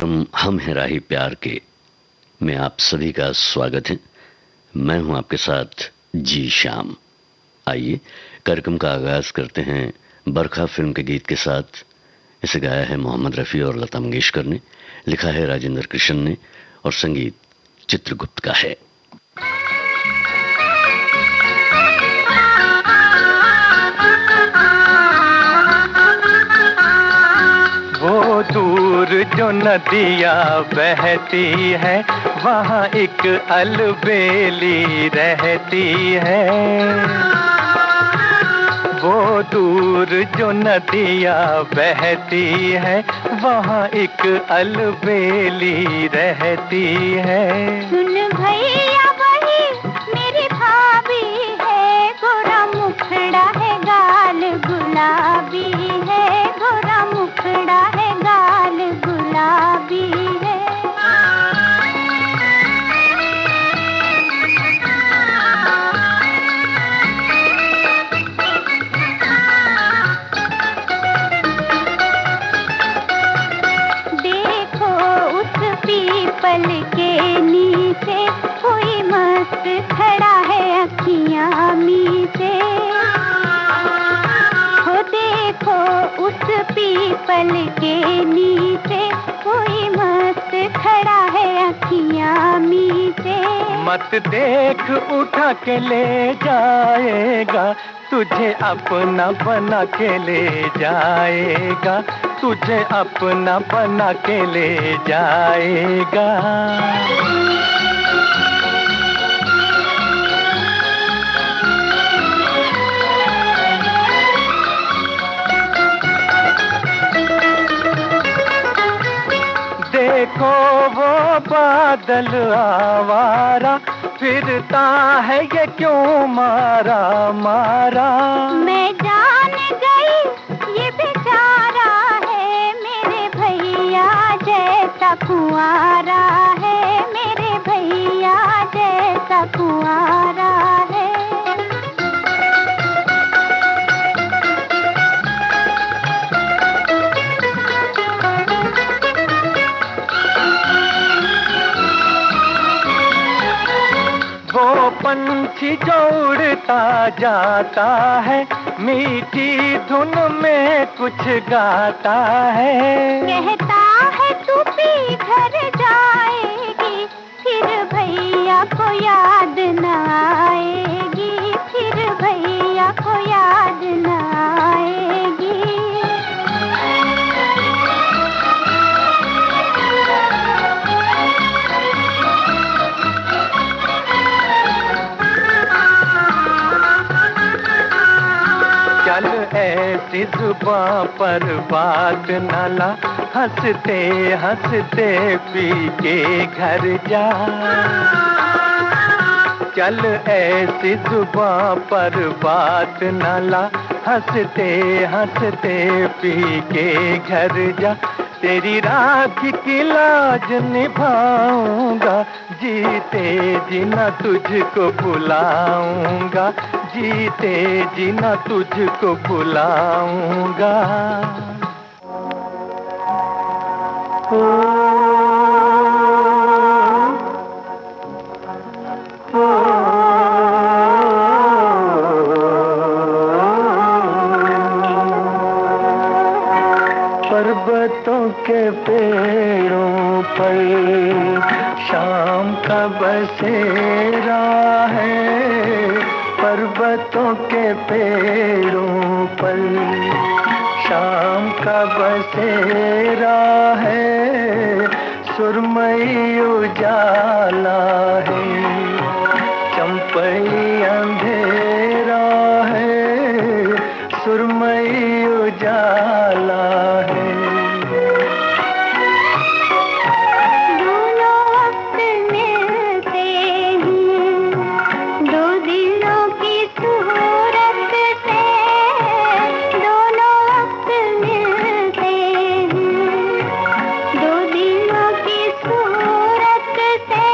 कार्यक्रम हम हैं राही प्यार के में आप सभी का स्वागत है। मैं हूं आपके साथ जी शाम। आइए कार्यक्रम का आगाज करते हैं बरखा फिल्म के गीत के साथ। इसे गाया है मोहम्मद रफ़ी और लता मंगेशकर ने, लिखा है राजेंद्र कृष्ण ने और संगीत चित्रगुप्त का है। वो दूर जो नदियाँ बहती है वहाँ एक अलबेली रहती है। वो दूर जो नदियाँ बहती है वहाँ एक अलबेली रहती है। सुन भैया वही मेरी भाभी है, गोरा मुखड़ा है गाल गुलाबी है, गोरा मुखड़ा है गाल गुलाबी है। देखो उस पीपल के नीचे कोई मस्त खड़ा है अखियाँ मीचे। हो देखो उस पीपल के नीचे कोई मस्त खड़ा है अखियाँ मीचे। मत देख उठा के ले जाएगा, तुझे अपना बना के ले जाएगा, तुझे अपना बना के ले जाएगा। देखो वो बादल आवारा फिरता है ये क्यों मारा मारा। मैं जान गई ये बेचारा है मेरे भैया जैसा कुंवारा है, मेरे भैया जैसा कुंवारा है। वो पंछी जो उड़ता जाता है मीठी धुन में कुछ गाता है। कहता है तू भी घर जाएगी फिर भैया को याद न आएगी, फिर भैया को याद न आएगी। चल ऐसी जुबां पर बात न ला, हंसते हंसते पी के घर जा। चल ऐसी जुबां पर बात न ला, हंसते हंसते पी के घर जा। तेरी राखी की लाज निभाऊंगा, जीते जी न तुझको बुलाऊंगा, जीते जी न तुझको बुलाऊंगा। पर्वतों के पेड़ों पर शाम का बसेरा है, पर्वतों के पेड़ों पर शाम का बसेरा है। सुरमई उजाला है, चंपई अंधेरा है, सुरमई उजाला है। दोनों वक्त मिलते हैं, दो दिलों की सूरत से, दोनों वक्त मिलते हैं, दो दिलों की सूरत से।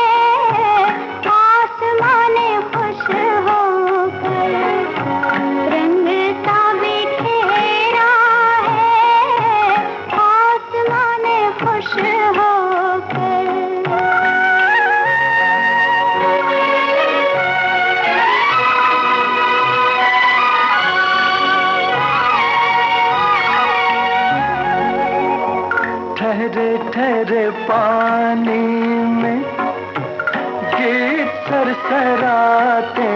ठहरे पानी में गीत सरसराते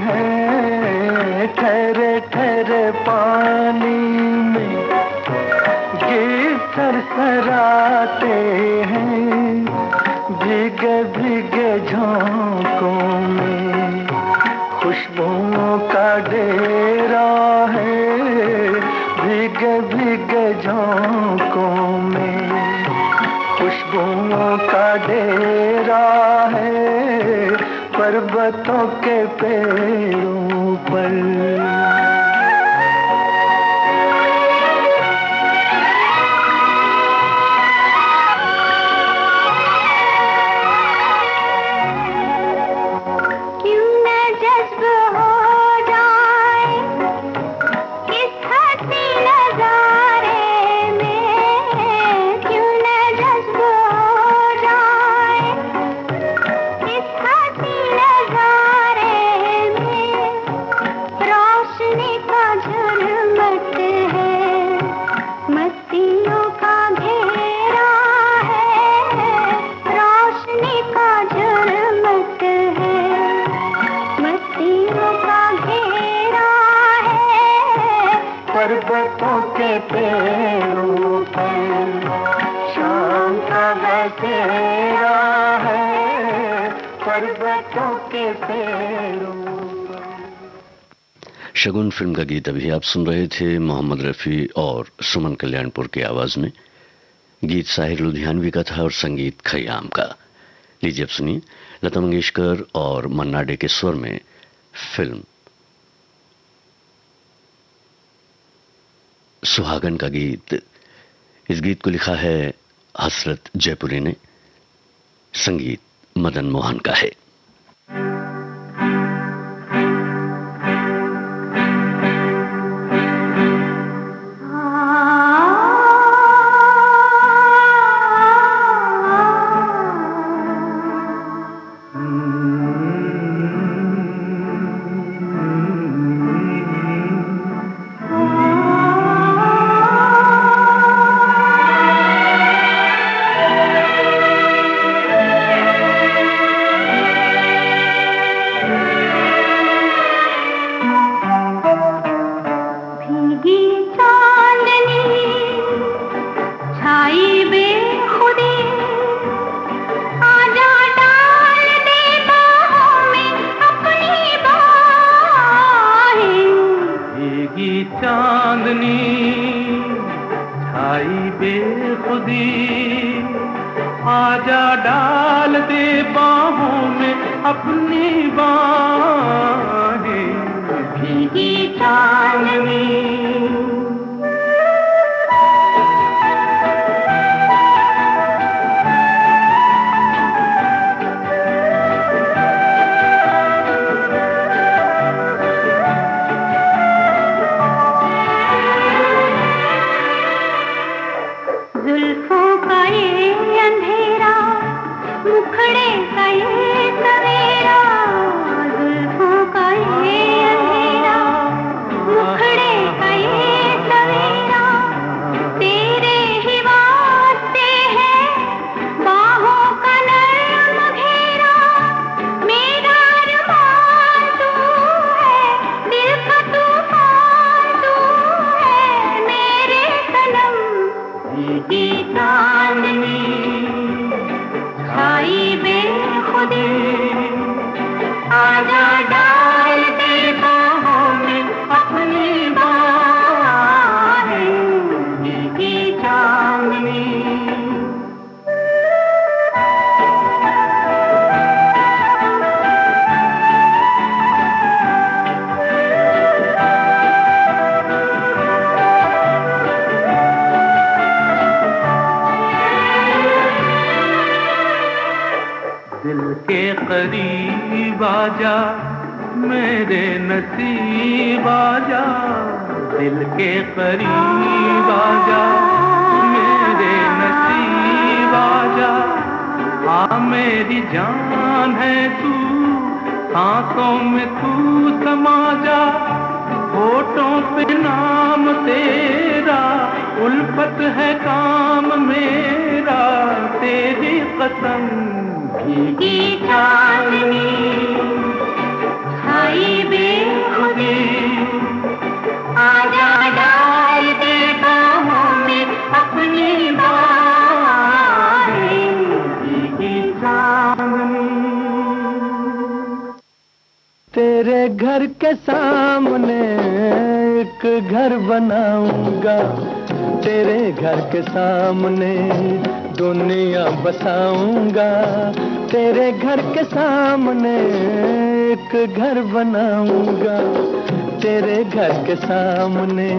हैं, ठहरे ठहरे पानी में गीत सरसराते हैं, भीगे भीगे झोंकों में खुशबुओं का डेरा है, भीगे भीगे झोंकों में खुशबुओं का डेरा है, पर्वतों के पेड़ों पर। पर्वतों के पेड़ों पर शाम का बसेरा है, पर्वतों के पेड़ों पर। शगुन फिल्म का गीत अभी आप सुन रहे थे मोहम्मद रफ़ी और सुमन कल्याणपुर की आवाज में। गीत साहिर लुधियानवी का था और संगीत खयाम का। लीजिए अब सुनिए लता मंगेशकर और मन्ना डे के स्वर में फिल्म सुहागन का गीत। इस गीत को लिखा है हसरत जयपुरी ने, संगीत मदन मोहन का है। करीब आजा मेरे नसीब आजा, दिल के करीब आजा मेरे नसीब आजा। आ मेरी जान है तू, सांसों में तू समा जा, होठों पे नाम तेरा, उल्फत है काम मेरा। मेरा तेरी कसम भीगी चांदनी खाई बेखुदी आजा डाल दे बाहों में अपनी बाहें भीगी चांदनी। तेरे घर के सामने एक घर बनाऊंगा, तेरे घर के सामने दुनिया बसाऊंगा, तेरे घर के सामने एक घर बनाऊंगा, तेरे घर के सामने।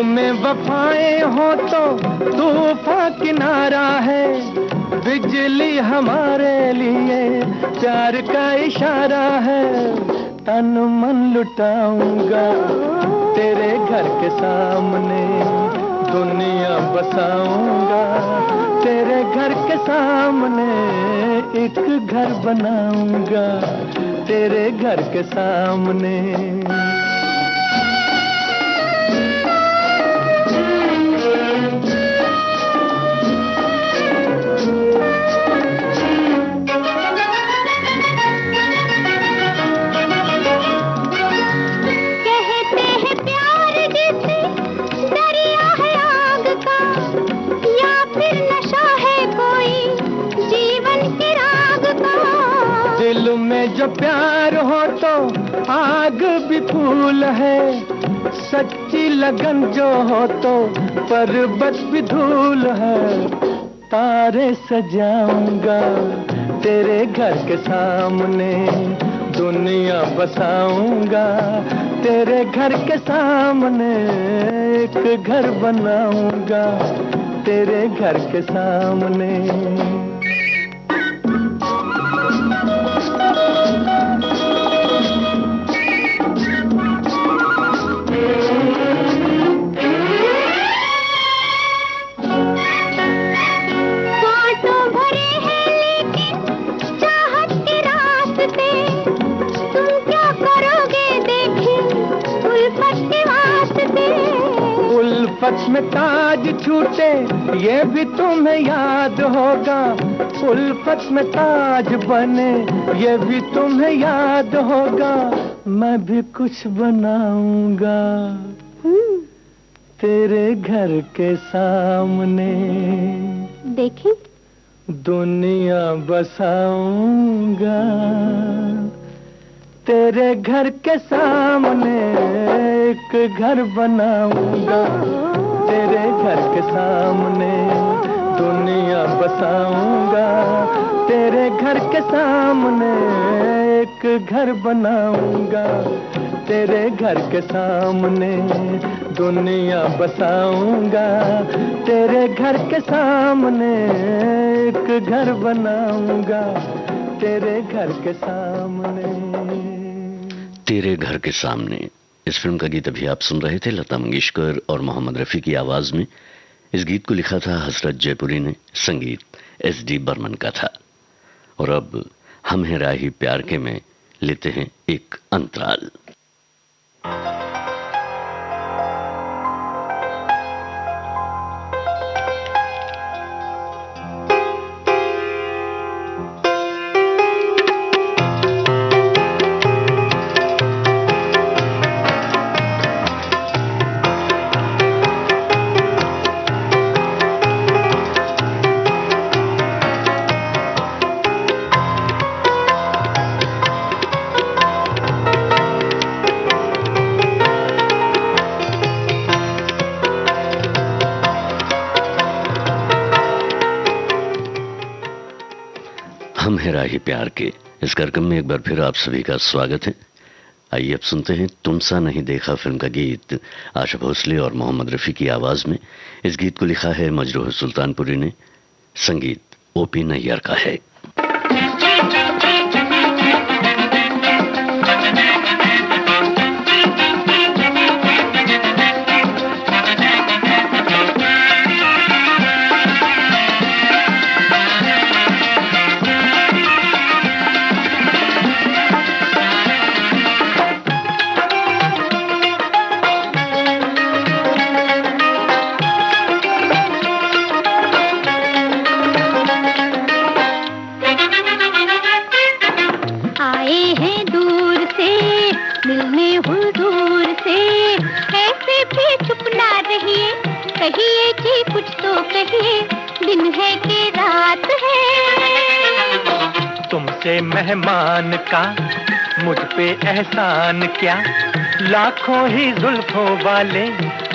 में वफाएं हो तो तूफान किनारा है, बिजली हमारे लिए प्यार का इशारा है। तन मन लुटाऊंगा, तेरे घर के सामने दुनिया बसाऊंगा, तेरे घर के सामने एक घर बनाऊंगा, तेरे घर के सामने। दिल में जो प्यार हो तो आग भी फूल है, सच्ची लगन जो हो तो पर्वत भी धूल है। तारे सजाऊंगा, तेरे घर के सामने दुनिया बसाऊंगा, तेरे घर के सामने एक घर बनाऊंगा, तेरे घर के सामने। उल्फत में ताज छूटे ये भी तुम्हें याद होगा, उल्फत में ताज बने ये भी तुम्हें याद होगा। मैं भी कुछ बनाऊंगा, तेरे घर के सामने देखी दुनिया बसाऊंगा, तेरे घर के सामने एक घर बनाऊंगा, तेरे घर के सामने दुनिया बसाऊंगा, तेरे घर के सामने एक घर बनाऊंगा, तेरे घर के सामने दुनिया बसाऊंगा, तेरे घर के सामने एक घर बनाऊंगा, तेरे घर के सामने। तेरे घर के सामने, इस फिल्म का गीत अभी आप सुन रहे थे लता मंगेशकर और मोहम्मद रफ़ी की आवाज में। इस गीत को लिखा था हसरत जयपुरी ने, संगीत एस.डी. बर्मन का था। और अब हम हैं राही प्यार के में लेते हैं एक अंतराल। हम हैं राही प्यार के इस कार्यक्रम में एक बार फिर आप सभी का स्वागत है। आइए अब सुनते हैं तुम सा नहीं देखा फिल्म का गीत आशा भोसले और मोहम्मद रफ़ी की आवाज में। इस गीत को लिखा है मजरूह सुल्तानपुरी ने, संगीत ओपी नैयर का है। है कि रात है। तुमसे मेहमान का मुझ पे एहसान क्या, लाखों ही जुल्फों वाले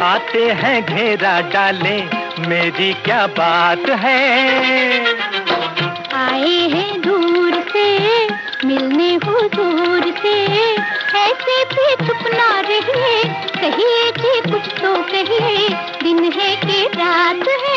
आते हैं घेरा डाले, मेरी क्या बात है। आए हैं दूर से मिलने हुजूर से, ऐसे भी चुप ना रहिए, कहिए कि कुछ तो कहिए, दिन है कि रात है।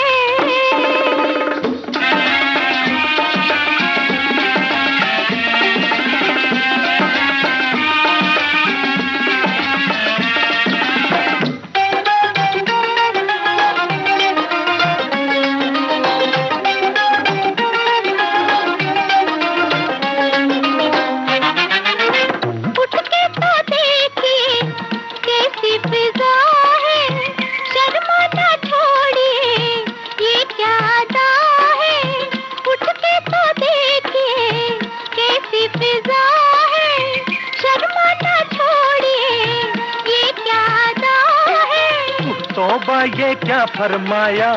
तौबा ये क्या फरमाया,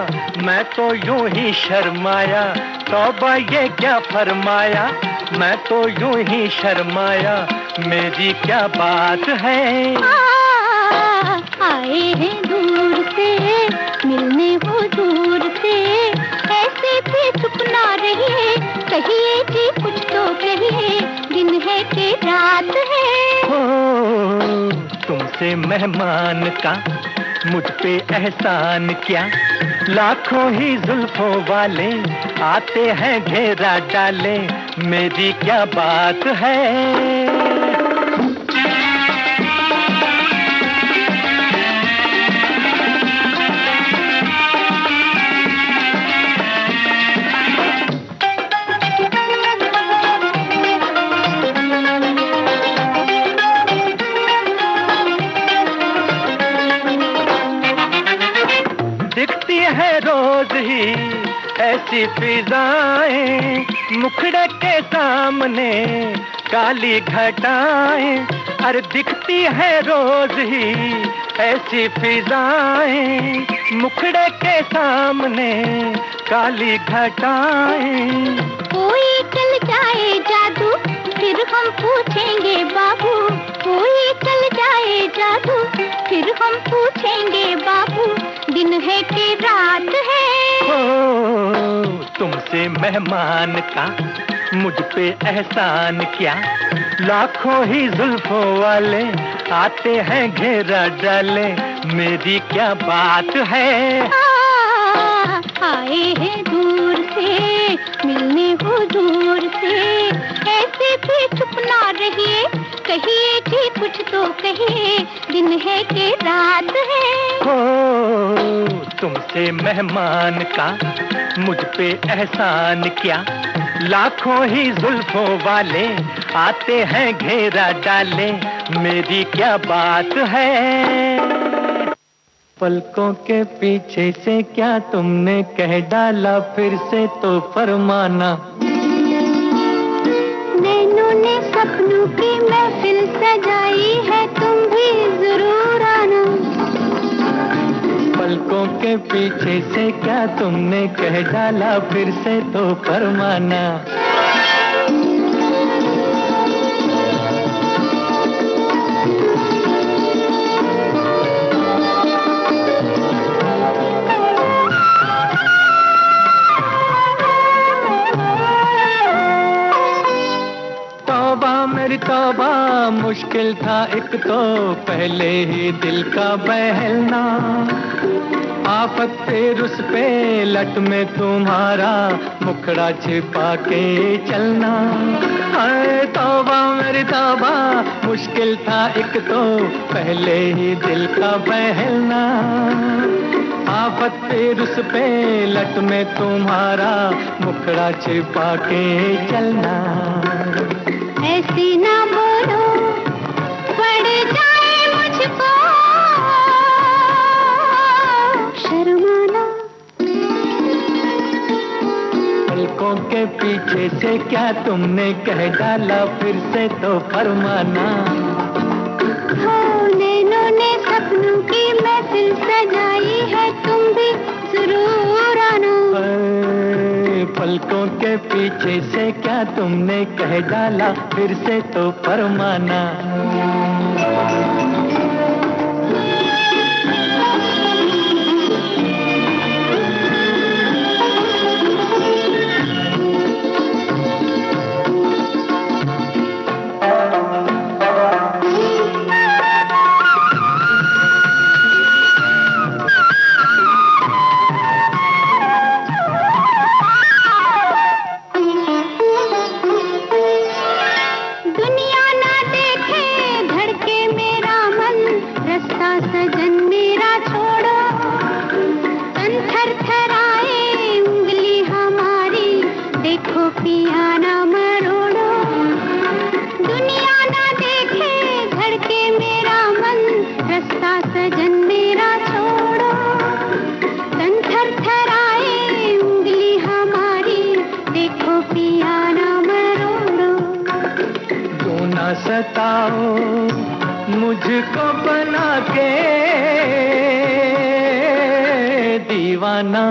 मैं तो यूं ही शर्माया। तौबा ये क्या फरमाया, मैं तो यूं ही शर्माया, मेरी क्या बात है। आए हैं दूर से मिलने हुजूर से, ऐसे भी चुप ना रहिए, कहिए कि कुछ तो कहिए, दिन है कि रात है। तुमसे मेहमान का मुझ पे एहसान क्या, लाखों ही जुल्फों वाले आते हैं घेरा डाले, मेरी क्या बात है। दिखती है रोज ही ऐसी फिजाएं, मुखड़े के सामने काली घटाएं। अरे दिखती है रोज ही ऐसी फिजाएं, मुखड़े के सामने काली घटाएं। कोई चल जाए जादू फिर हम पूछेंगे बाबू, कोई चल जाए जादू फिर हम पूछेंगे बाबू, दिन है कि रात है। तुमसे मेहमान का मुझ पे एहसान क्या, लाखों ही जुल्फों वाले आते हैं घेरा डाले, मेरी क्या बात है। आए हैं दूर से मिलने हुजूर से, ऐसे भी चुप ना रहिए, कहिए कि कुछ तो कहिए, दिन है कि रात है। तुमसे मेहमान का मुझ पे एहसान क्या, लाखों ही जुल्फों वाले आते हैं घेरा डाले, मेरी क्या बात है। पलकों के पीछे से क्या तुमने कह डाला, फिर से तो फरमाना। नैनों ने सपनों की महफिल सजाई है, तुम भी जरूर आना। पलकों के पीछे से क्या तुमने कह डाला, फिर से तो फरमाना। मेरी तौबा मुश्किल था एक तो पहले ही दिल का बहलना, आफत फिर उस पे लट में तुम्हारा मुखड़ा छिपा के चलना। हाय तौबा मेरी तौबा मुश्किल था एक तो पहले ही दिल का बहलना, आफत फिर उस पे लट में तुम्हारा मुखड़ा छिपा के चलना। ऐसी ना बोलो पड़ जाए मुझको शर्माना। पलकों के पीछे से क्या तुमने कह डाला, फिर से तो फरमाना। नैनों ने सपनों की महफिल सजाई है, तुम भी जरूर आना। पलकों के पीछे से क्या तुमने कह डाला, फिर से तो फरमाना। सताओ मुझको बना के दीवाना,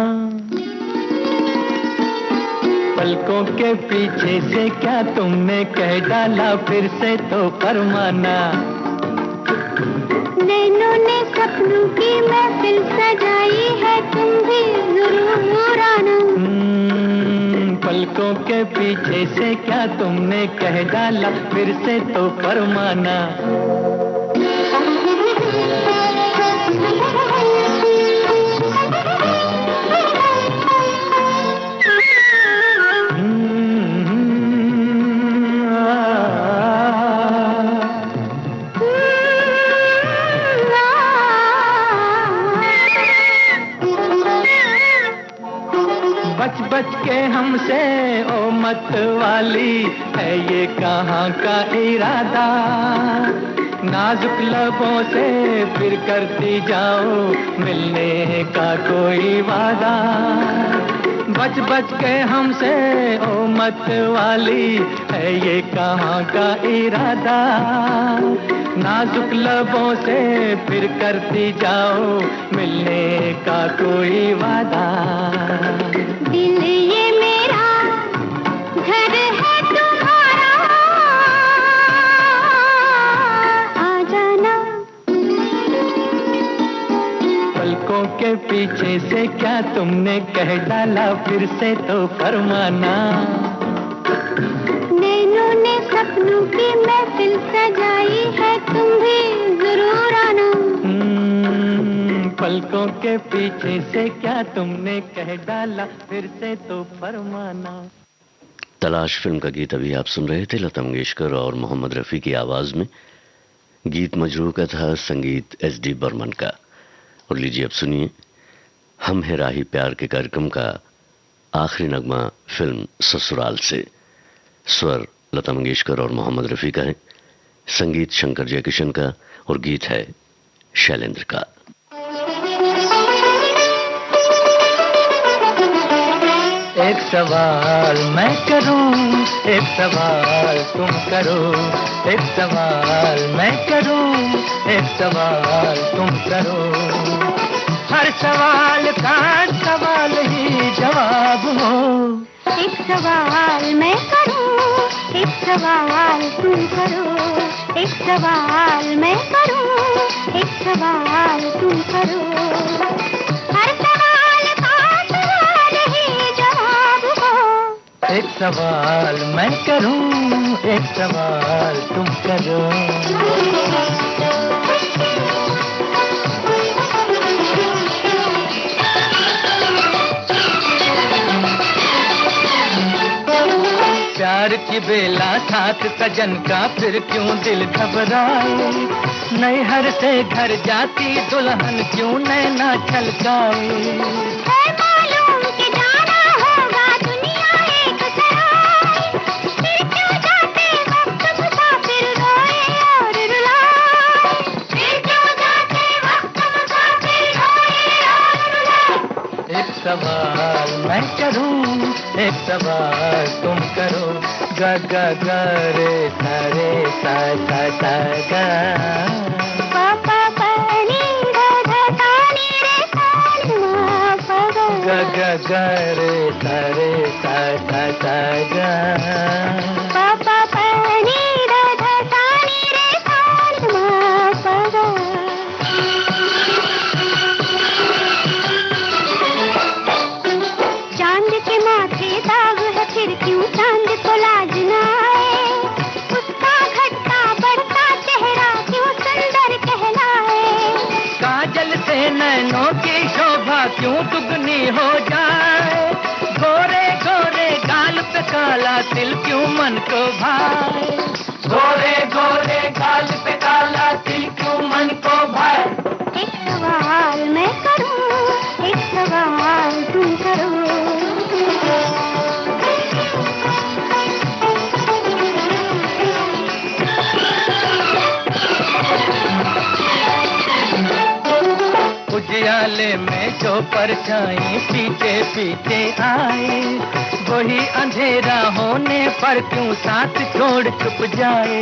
पलकों के पीछे से क्या तुमने कह डाला, फिर से तो फरमाना। नैनों ने सपनों की महफिल सजाई है, तुम भी जरूर आना। पलकों के पीछे से क्या तुमने कह डाला, फिर से तो फरमाना। बच बच के हमसे ओ मत वाली, है ये कहाँ का इरादा, नाजुक लबों से फिर करती जाओ मिलने का कोई वादा। बच बच के हमसे ओ मत वाली, है ये कहाँ का इरादा, नाजुक लबों से फिर करती जाओ मिलने का कोई वादा। दिल ये मेरा घर है तुम्हारा, आ जाना। पलकों के पीछे से क्या तुमने कह डाला, फिर से तो फरमाना। नैनों ने सपनों की महफिल सजाई है, तुम भी जरूर आना। पलकों के पीछे से क्या तुमने कह डाला, फिर से तो फरमाना। तलाश फिल्म का गीत अभी आप सुन रहे थे, लता मंगेशकर और मोहम्मद रफ़ी की आवाज में। गीत मजरूह का था, संगीत एस.डी. बर्मन का। और लीजिए अब सुनिए हम है राही प्यार के कार्यक्रम का आखिरी नगमा फिल्म ससुराल से। स्वर लता मंगेशकर और मोहम्मद रफ़ी का है, संगीत शंकर जयकिशन का और गीत है शैलेंद्र का। एक सवाल मैं करूं, एक सवाल तुम करो, एक सवाल मैं करूं, एक सवाल तुम करो, हर सवाल का सवाल ही जवाब हो। एक सवाल मैं करूं, एक सवाल तुम करो, एक सवाल मैं करूं, एक सवाल तुम करो, हर सवाल का सवाल ही जवाब हो। एक सवाल मैं करूं, एक सवाल तुम करो। प्यार की बेला साथ सजन का, फिर क्यों दिल घबराए, नैहर से घर जाती दुल्हन क्यों नैना छलकाए। है मालूम कि जाना होगा दुनिया एक सराय, फिर क्यों जाते वक्त मुसाफिर रोए और रुलाए, फिर क्यों जाते वक्त मुसाफिर रोए और रुलाए। एक सवाल मैं करूं, एक सवाल तुम करो, ग ग ग रे सा रे सा सा सा गा, पा पा पा नी धा धा ता नी रे सा नी मा पा गा, ग ग गरे सरे सा सा सा गा पापा पानी राधा सानी रे सारमा पगा। चांद के माथे दाग है फिर क्यों चांद को लाज न आए, उसका घटता बढ़ता चेहरा क्यों सुंदर कहलाए। काजल से नैनों की शोभा क्यों दुगनी हो जाए, गोरे गोरे गाल पे काला तिल क्यों मन को भाए, गोरे गोरे गाल पे काला तिल क्यों मन को भाए। एक सवाल मैं करूं, एक सवाल तुम करो। उजियाले में जो परछाई पीछे पीछे आए, वही अंधेरा होने पर क्यों साथ छोड़ चुप जाए।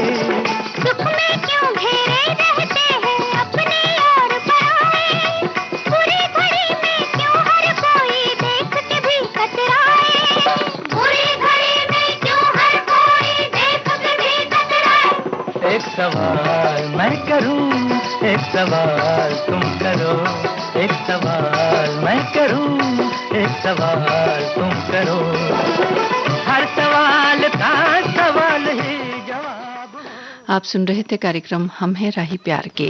दुख में क्यों घेरे रहते हैं अपने और पराए, बुरी घड़ी में क्यों हर कोई देख के भी कतराए, बुरी घड़ी में क्यों हर कोई देख के भी कतराए। एक सवाल मैं करूं, एक सवाल तुम करो, एक सवाल मैं करूं, एक सवाल तुम करो। हर सवाल का सवाल ही जवाब। आप सुन रहे थे कार्यक्रम हम हैं राही प्यार के।